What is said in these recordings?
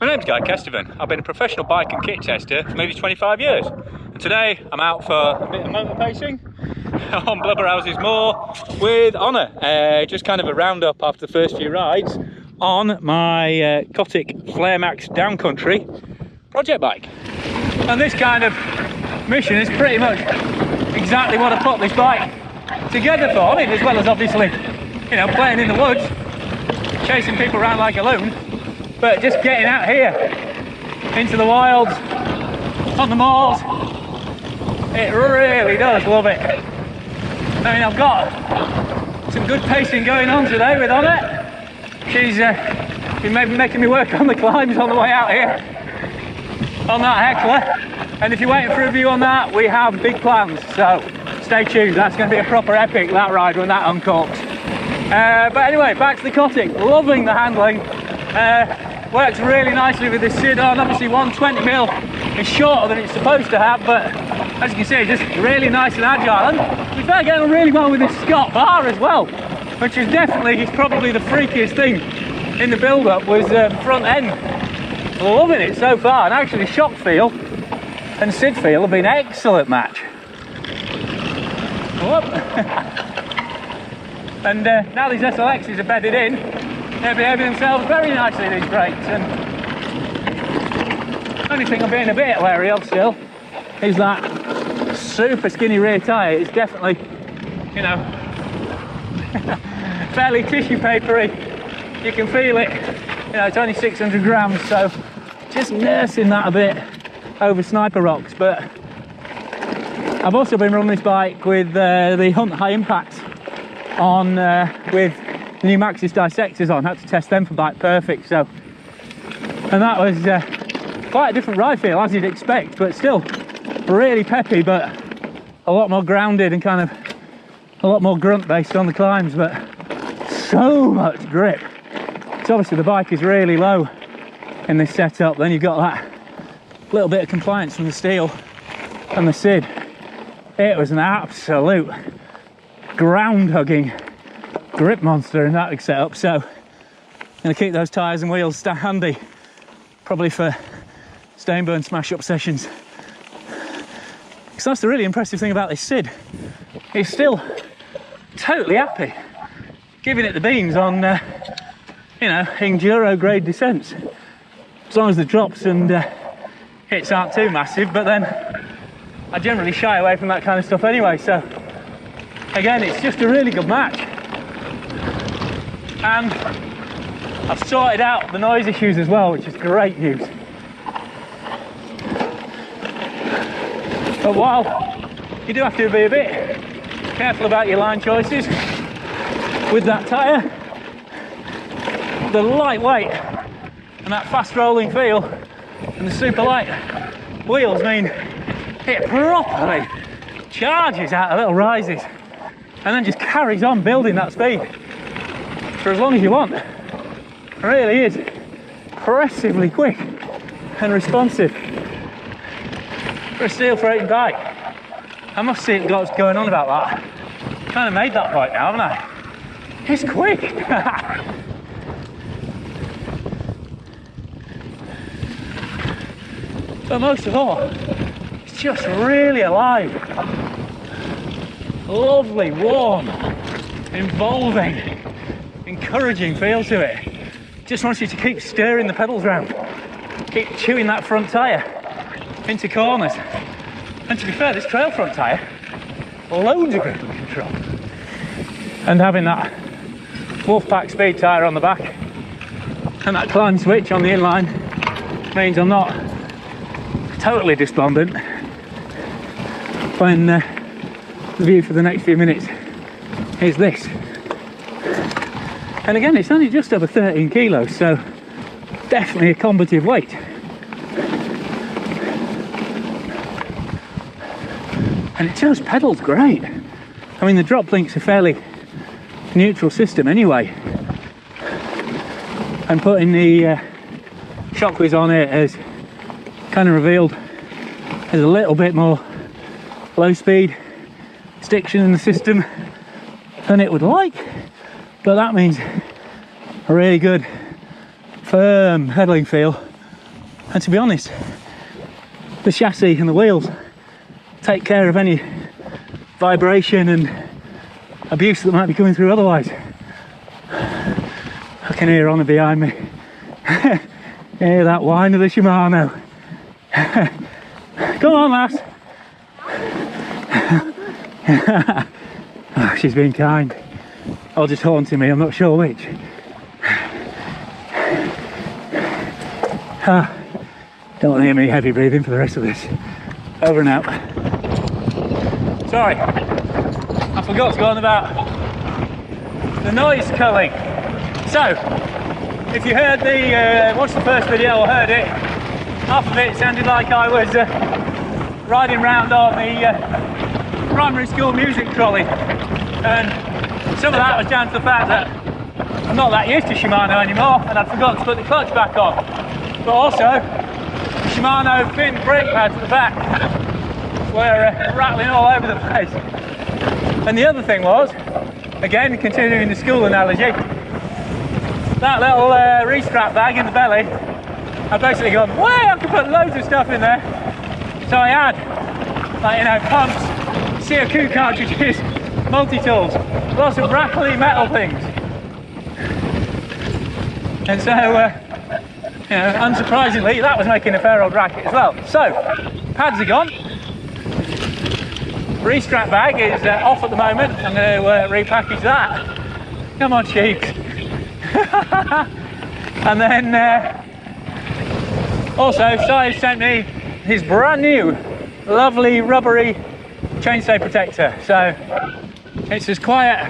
My name's GuyKesTV. I've been a professional bike and kit tester for maybe 25 years. And today I'm out for a bit of motor pacing on Blubberhouse's moor with Honour. Just kind of a roundup after the first few rides on my Cotic FlareMax Downcountry project bike. And this kind of mission is pretty much exactly what I put this bike together for. I mean, as well as obviously, you know, playing in the woods, chasing people around like a loon. But just getting out here into the wilds, on the moors, it really does love it. I mean, I've got some good pacing going on today with Honour. She's been making me work on the climbs on the way out here on that heckler. And if you're waiting for a review on that, we have big plans. So stay tuned. That's going to be a proper epic, that ride when that uncorks. But anyway, back to the Cotic. Loving the handling. Works really nicely with this SID on. Obviously 120mm is shorter than it's supposed to have, but as you can see, just really nice and agile. And we started getting on really well with this Scott bar as well, which is definitely, probably the freakiest thing in the build-up was front end. Loving it so far, and actually shock feel and SID feel have been an excellent match. And now these SLXs are bedded in, they're behaving themselves very nicely, these brakes. And the only thing I'm being a bit wary of still is that super skinny rear tyre. It's definitely, you know, fairly tissue papery. You can feel it. You know, it's only 600 grams, so just nursing that a bit over sniper rocks. But I've also been running this bike with the Hunt High Impact on with the new Maxxis dissectors on. Had to test them for Bike Perfect, so, and that was quite a different ride feel as you'd expect, but still really peppy, but a lot more grounded and kind of a lot more grunt based on the climbs, but so much grip. So obviously the bike is really low in this setup. Then you've got that little bit of compliance from the steel and the SID. It was an absolute ground hugging grip monster in that setup. So I'm going to keep those tyres and wheels handy, probably for stone burn smash up sessions, because that's the really impressive thing about this SID. It's still totally happy giving it the beans on you know, enduro grade descents, as long as the drops and hits aren't too massive. But then I generally shy away from that kind of stuff anyway, so again, it's just a really good match. And I've sorted out the noise issues as well, which is great news. But while you do have to be a bit careful about your line choices with that tyre, the lightweight and that fast rolling feel and the super light wheels mean it properly charges out of little rises and then just carries on building that speed for as long as you want. It really is impressively quick and responsive for a steel freighted bike. I must see what's going on about that. Kind of made that point now, haven't I? It's quick. But most of all, it's just really alive. Lovely, warm, involving, encouraging feel to it. Just wants you to keep stirring the pedals around, keep chewing that front tyre into corners. And to be fair, this trail front tyre, loads of grip and control. And having that Wolfpack speed tyre on the back and that climb switch on the inline means I'm not totally despondent when the view for the next few minutes is this. And again, it's only just over 13 kilos, so definitely a combative weight. And it just pedals great. I mean, the drop link's a fairly neutral system anyway, and putting the shockwaves on it has kind of revealed there's a little bit more low speed stiction in the system than it would like, but that means a really good firm pedaling feel And to be honest, the chassis and the wheels take care of any vibration and abuse that might be coming through otherwise. I can hear Honor behind me. Hear that whine of the Shimano. Come on, lass. Oh, she's been kind. Or just haunting me, I'm not sure which. Don't want to hear me heavy breathing for the rest of this. Over and out. Sorry, I forgot to go on about the noise culling. So, if you heard watched the first video or heard it, half of it sounded like I was riding round on the primary school music trolley, and some of that was down to the fact that I'm not that used to Shimano anymore, and I'd forgotten to put the clutch back on. But also, the Shimano fin brake pads at the back were rattling all over the place. And the other thing was, again continuing the school analogy, that little Restrap bag in the belly, I'd basically gone, well, I could put loads of stuff in there. So I had, like, you know, pumps, CO2 cartridges, multi-tools, lots of rattly metal things. And so, you know, unsurprisingly, that was making a fair old racket as well. So, pads are gone. Restrap bag is off at the moment. I'm going to repackage that. Come on, sheep. And then, also, Shai sent me his brand new, lovely, rubbery chainstay protector. So, it's as quiet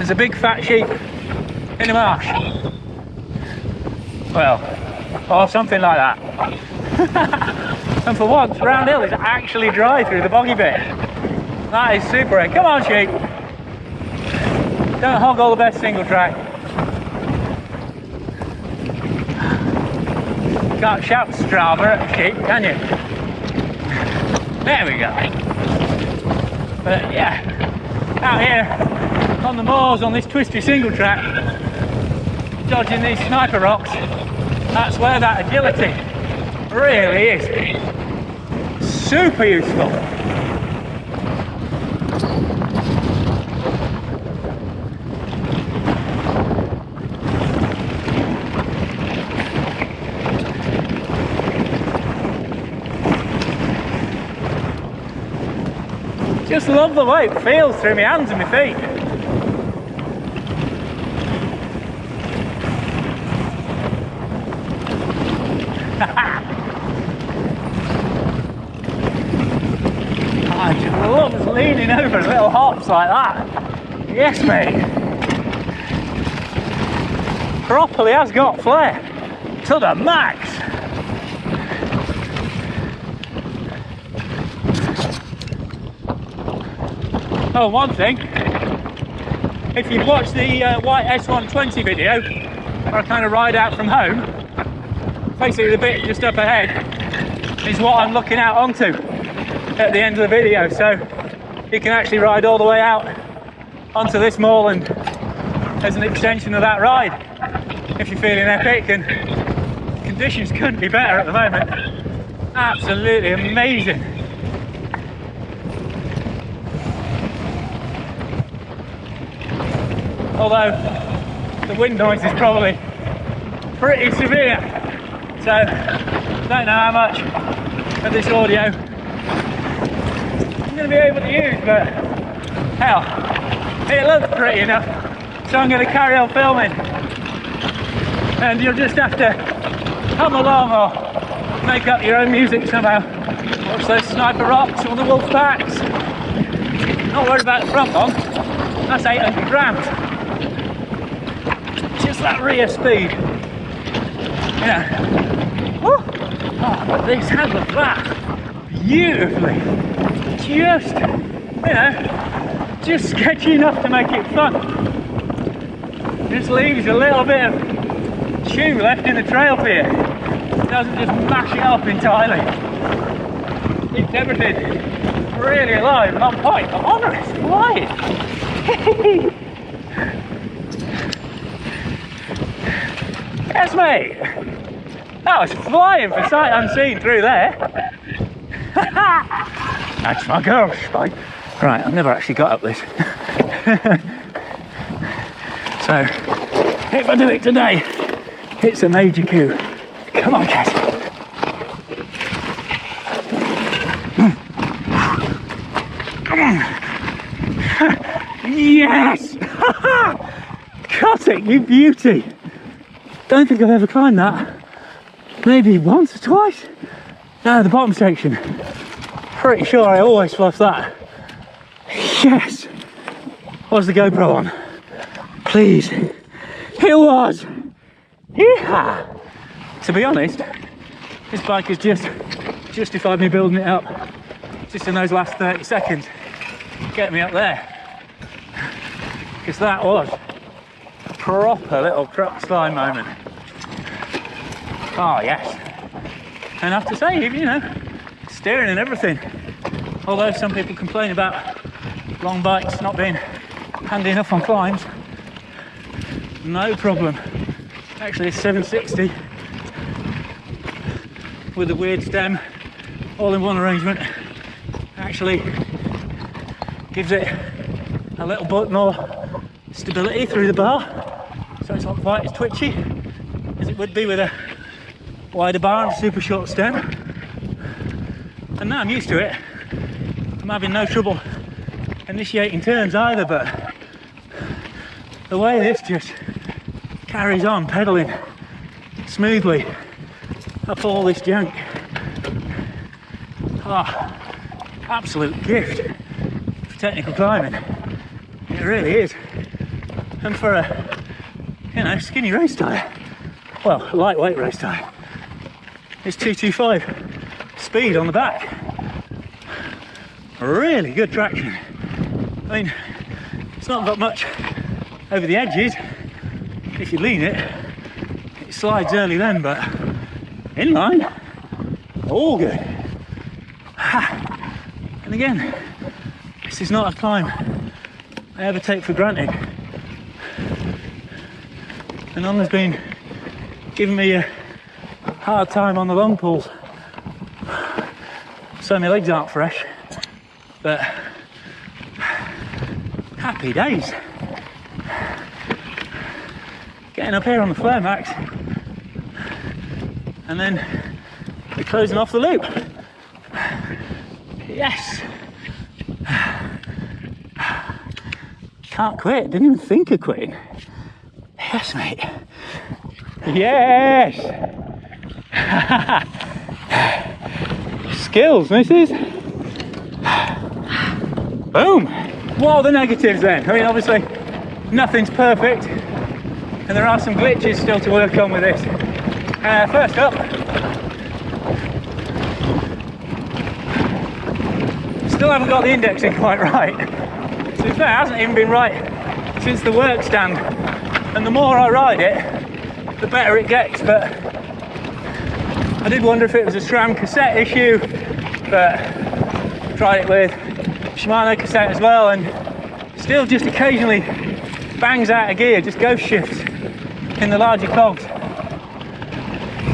as a big fat sheep in a marsh. Well, or something like that. And for once, round hill is actually dry through the boggy bit. That is super. Come on, sheep. Don't hog all the best single track. Can't shout Strava at sheep, can you? There we go. But yeah, out here on the moors on this twisty single track, dodging these sniper rocks, that's where that agility really is super useful. Just love the way it feels through my hands and my feet. I just love leaning over little hops like that. Yes, mate. Properly has got flair to the max. Oh, one thing, if you've watched the white S120 video, where I kind of ride out from home, basically the bit just up ahead is what I'm looking out onto at the end of the video, so you can actually ride all the way out onto this moorland as an extension of that ride if you're feeling epic, and conditions couldn't be better at the moment. Absolutely amazing. Although the wind noise is probably pretty severe, so don't know how much of this audio I'm going to be able to use, but hell, it looks pretty enough, so I'm going to carry on filming, and you'll just have to hum along or make up your own music somehow. Watch those sniper rocks or the Wolfpacks. Not worried about the front one, that's 800 grams. Just that rear speed, you know. Oh, but this handles that beautifully. Just, you know, just sketchy enough to make it fun. Just leaves a little bit of chew left in the trail for you. It doesn't just mash it up entirely. Keeps everything really alive and on point. But Honor is flying. Yes, mate. That was flying for sight unseen through there. That's my girl, spike. Right, I've never actually got up this. So, if I do it today, it's a major coup. Come on, Kes. Come on. Yes! Cotic, you beauty. Don't think I've ever climbed that. Maybe once or twice? No, the bottom section. Pretty sure I always fluff that. Yes! Was the GoPro on? Please. It was! Yeah! To be honest, this bike has just justified me building it up. Just in those last 30 seconds. Get me up there. Because that was a proper little crux slide moment. Oh yes. And I have to say, you know, steering and everything. Although some people complain about long bikes not being handy enough on climbs, no problem. Actually, a 760 with a weird stem, all-in-one arrangement, actually gives it a little bit more stability through the bar, so it's not quite as twitchy as it would be with a wider bar and a super short stem. And now I'm used to it. I'm having no trouble initiating turns either, but the way this just carries on pedalling smoothly up all this junk. Oh, absolute gift for technical climbing. It really is. And for a, you know, skinny race tyre, well, lightweight race tyre, it's 225 speed on the back. Really good traction. I mean, it's not got much over the edges. If you lean it, it slides early then, but inline, all good. And again, this is not a climb I ever take for granted. And Anna's been giving me a hard time on the long pulls, so my legs aren't fresh, but happy days. Getting up here on the FlareMax, and then we're closing off the loop. Yes! Can't quit, didn't even think of quitting. Yes, mate. Yes! Skills, missus. Boom! What are the negatives then? I mean, obviously, nothing's perfect, and there are some glitches still to work on with this. First up, still haven't got the indexing quite right. To be fair, it hasn't even been right since the work stand, and the more I ride it, the better it gets. But I did wonder if it was a SRAM cassette issue, but tried it with Shimano cassette as well, and still just occasionally bangs out of gear, just ghost shifts in the larger cogs.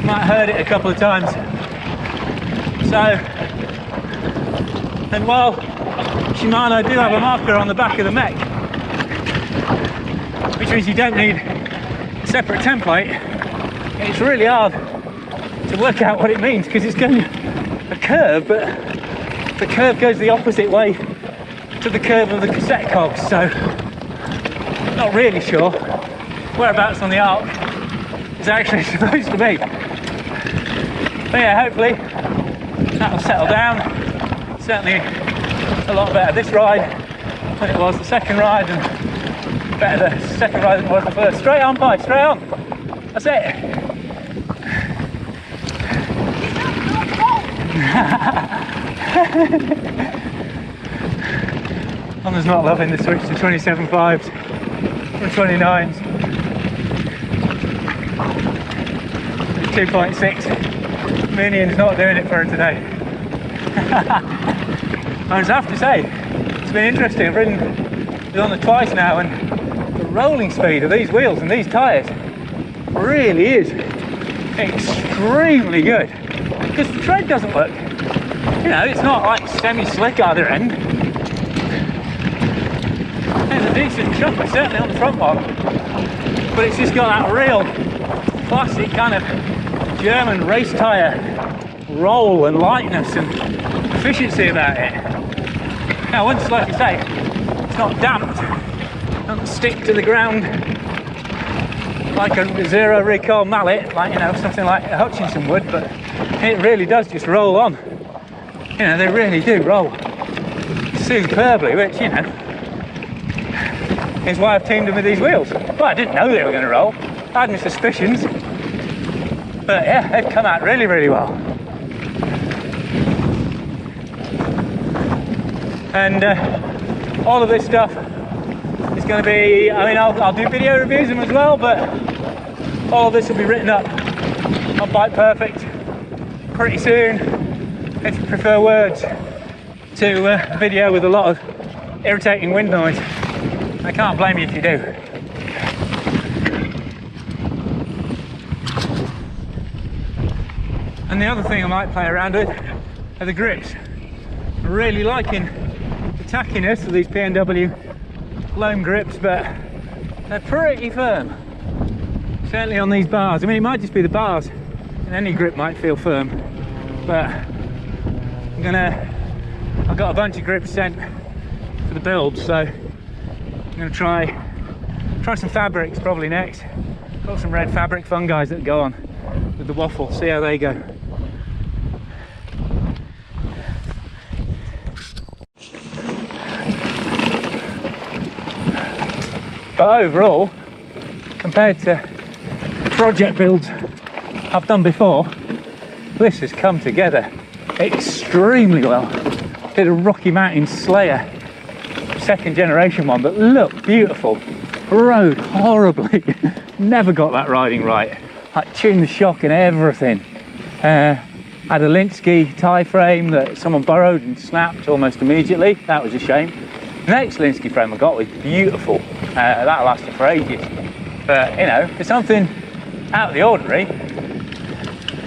Might have heard it a couple of times. So, and while Shimano do have a marker on the back of the mech, which means you don't need a separate template, it's really hard to work out what it means, because it's going a curve, but the curve goes the opposite way to the curve of the cassette cogs, so not really sure whereabouts on the arc is actually supposed to be. But yeah, hopefully that'll settle down. Certainly a lot better this ride than it was the second ride, and better the second ride than it was the first. Straight on, bike, straight on. That's it. Anna's not loving the switch to 27.5s from 29s. 2.6 Minion's not doing it for her today. I just have to say, it's been interesting. I've ridden it on the twice now, and the rolling speed of these wheels and these tyres really is extremely good because the tread doesn't look, you know, it's not like semi-slick either end. There's a decent chopper certainly on the front one, but it's just got that real classic kind of German race tyre roll and lightness and efficiency about it. Now once, like I say, it's not damped, it doesn't stick to the ground like a zero recoil mallet, like, you know, something like a Hutchinson would, but it really does just roll on. You know, they really do roll superbly, which, you know, is why I've teamed them with these wheels. Well, I didn't know they were going to roll. I had my suspicions, but yeah, they've come out really, really well. And all of this stuff is going to be, I mean, I'll do video reviews of them as well, but all of this will be written up on Bike Perfect pretty soon, if you prefer words to video with a lot of irritating wind noise. I can't blame you if you do. And the other thing I might play around with are the grips. I'm really liking the tackiness of these P&W loam grips, but they're pretty firm. Certainly on these bars. I mean, it might just be the bars, and any grip might feel firm, but I've got a bunch of grips sent for the build, so I'm going to try some fabrics probably next. Got some red fabric fungis that go on with the waffle, see how they go. But overall, compared to project builds I've done before, this has come together extremely well. Did a Rocky Mountain Slayer second generation one that looked beautiful, rode horribly, never got that riding right, like tuned the shock and everything. Had a Linsky tie frame that someone borrowed and snapped almost immediately. That was a shame. The next Linsky frame I got was beautiful. That lasted for ages. But you know, for something out of the ordinary,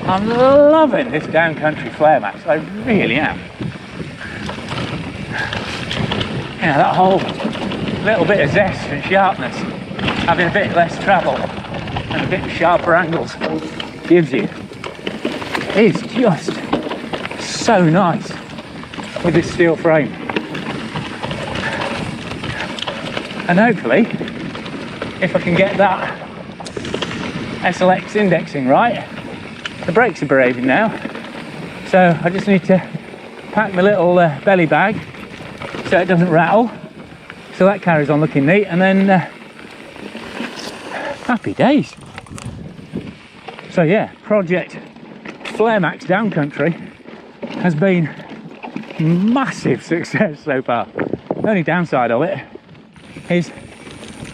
I'm loving this Downcountry FlareMax. I really am. You know, that whole little bit of zest and sharpness, having a bit less travel and a bit sharper angles gives you, is just so nice with this steel frame. And hopefully, if I can get that SLX indexing right, the brakes are behaving now, so I just need to pack my little belly bag so it doesn't rattle, so that carries on looking neat, and then happy days. So yeah, project FlareMax Downcountry has been massive success so far. The only downside of it is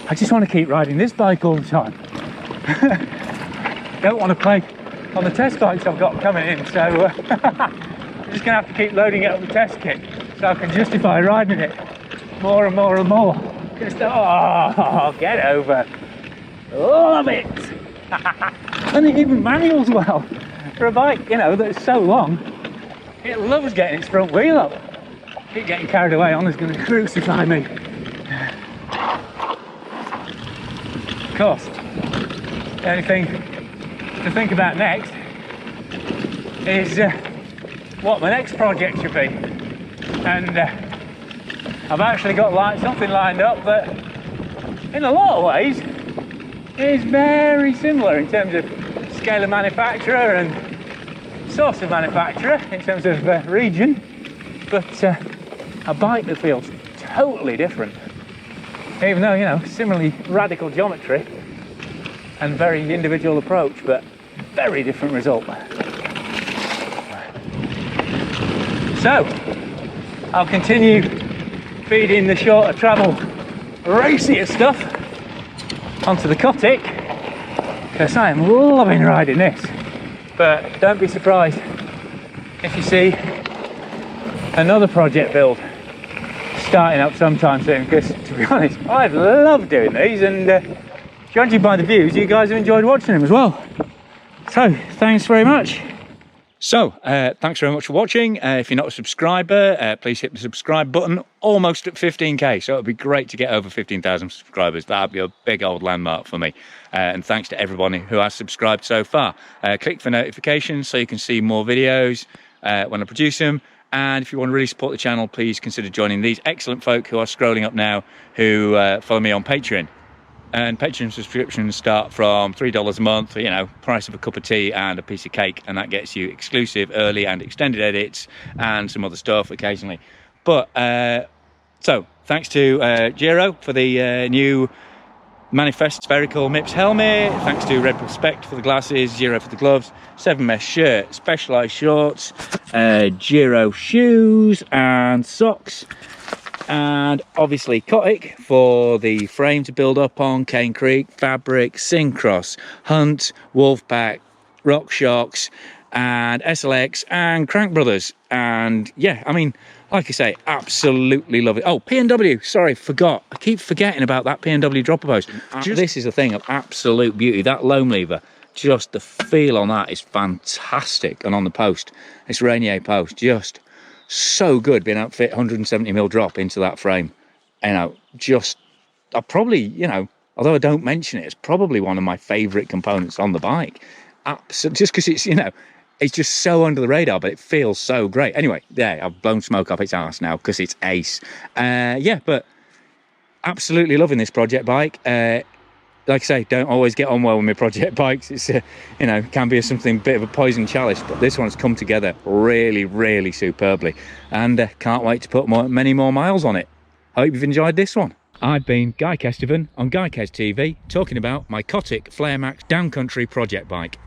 I just want to keep riding this bike all the time. Don't want to play on the test bikes I've got coming in, so I'm just going to have to keep loading it up the test kit so I can justify riding it more and more and more. Just, oh, get over. Love it. And even manuals well. For a bike, you know, that's so long, it loves getting its front wheel up. Keep getting carried away on is going to crucify me. Of course, the only thing to think about next is what my next project should be. And I've actually got something lined up that in a lot of ways is very similar in terms of scale of manufacturer and source of manufacturer in terms of region, but a bike that feels totally different, even though, you know, similarly radical geometry and very individual approach, but very different result. So I'll continue feeding the shorter travel racier stuff onto the Cotic, because I am loving riding this. But don't be surprised if you see another project build starting up sometime soon, because to be honest, I've loved doing these, and judging by the views, you guys have enjoyed watching them as well. So, thanks very much. So, thanks very much for watching. If you're not a subscriber, please hit the subscribe button. Almost at 15k, so it'd be great to get over 15,000 subscribers. That'd be a big old landmark for me. And thanks to everyone who has subscribed so far. Click for notifications so you can see more videos when I produce them. And if you want to really support the channel, please consider joining these excellent folk who are scrolling up now, who follow me on Patreon. And Patreon subscriptions start from $3 a month, you know, price of a cup of tea and a piece of cake, and that gets you exclusive, early and extended edits and some other stuff occasionally. But, so, thanks to Giro for the new Manifest spherical MIPS helmet, thanks to Red Bull Spec for the glasses, Giro for the gloves, 7 mesh shirt, Specialized shorts, Giro shoes and socks, and obviously Cotic for the frame to build up on, Cane Creek, Fabric, Syncross, Hunt, Wolfpack, RockShox and SLX and Crank Brothers. And yeah, I mean, like I say, absolutely love it. Oh, P&W, sorry, forgot. I keep forgetting about that P&W dropper post. This is a thing of absolute beauty. That loam lever, just the feel on that is fantastic. And on the post, this Rainier post, just so good being able to fit 170mm drop into that frame. You know, just, I probably, you know, although I don't mention it, it's probably one of my favourite components on the bike. Absolutely, just because it's, you know, it's just so under the radar, but it feels so great. Anyway, yeah, I've blown smoke up its arse now because it's ace. Yeah, but absolutely loving this project bike. Like I say, don't always get on well with my project bikes. It's, you know, can be something bit of a poison chalice, but this one's come together really, really superbly. And can't wait to put many more miles on it. Hope you've enjoyed this one. I've been GuyKesTV on GuyKesTV talking about my Cotic FlareMax Downcountry project bike.